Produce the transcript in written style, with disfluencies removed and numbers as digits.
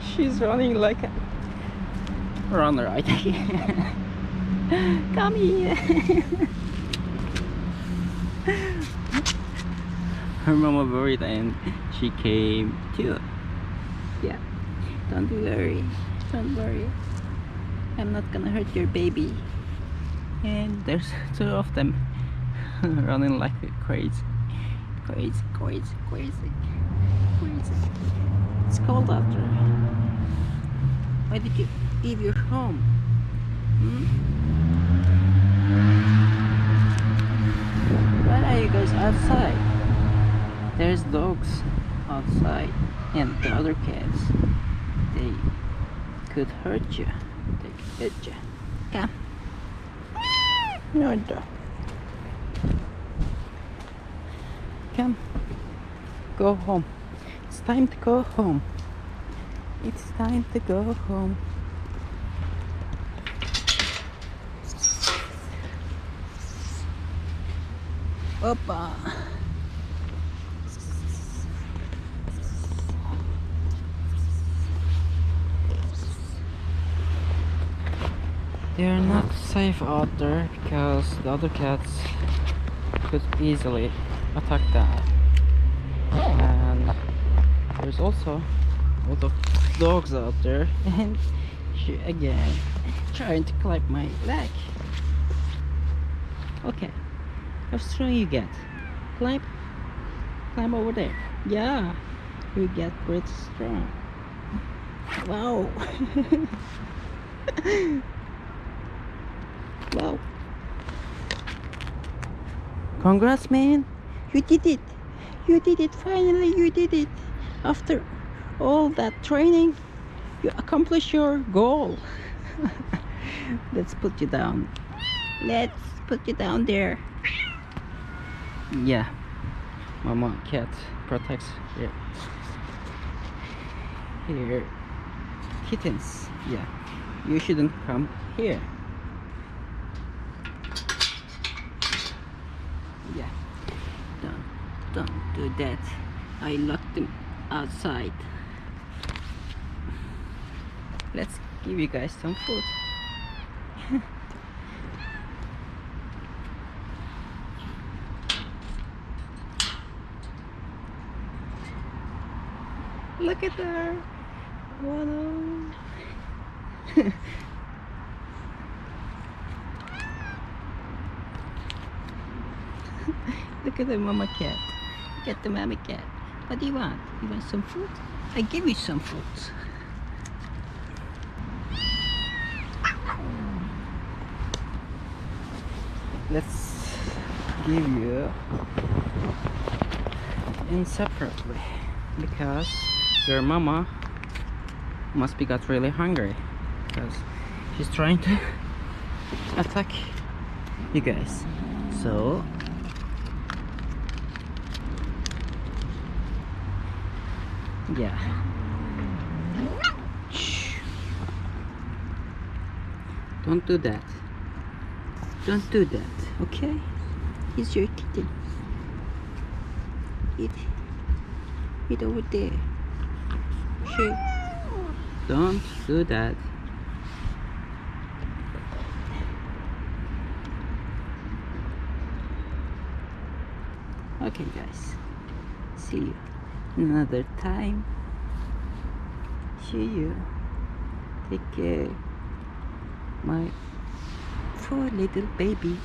She's running like a runner, I think. Come here. Her mama worried and she came too. Yeah, don't worry, don't worry. I'm not gonna hurt your baby. And there's two of them running like crazy. Crazy, crazy, crazy, crazy. It's cold out there. Why did you leave your home? Why are you guys outside? There's dogs outside and the other cats. They could hurt you. They could hit you. Come. No, dog. Come. Go home. It's time to go home. It's time to go home. Opa. They're not safe out there because the other cats could easily attack them. And there's also a lot of dogs out there, and she again trying to climb my leg. Okay, how strong you get? Climb over there. Yeah, you get pretty strong. Wow. Wow. Congrats, man. You did it. You did it. Finally, you did it. After all that training, you accomplished your goal. Let's put you down. Let's put you down there. Yeah. Mama cat protects here kittens. Yeah. You shouldn't come here. Yeah, don't do that. I locked them outside. Let's give you guys some food. Look at her. Oh no. Look at the mama cat. Look at the mama cat. What do you want? You want some food? I give you some food. Let's give you inseparably because your mama must be got really hungry because she's trying to attack you guys. So yeah. Shh. Don't do that. Don't do that, okay? He's your kitten. Eat over there. Sure. Don't do that. Okay, guys. See you another time. See you. Take care, my poor little baby.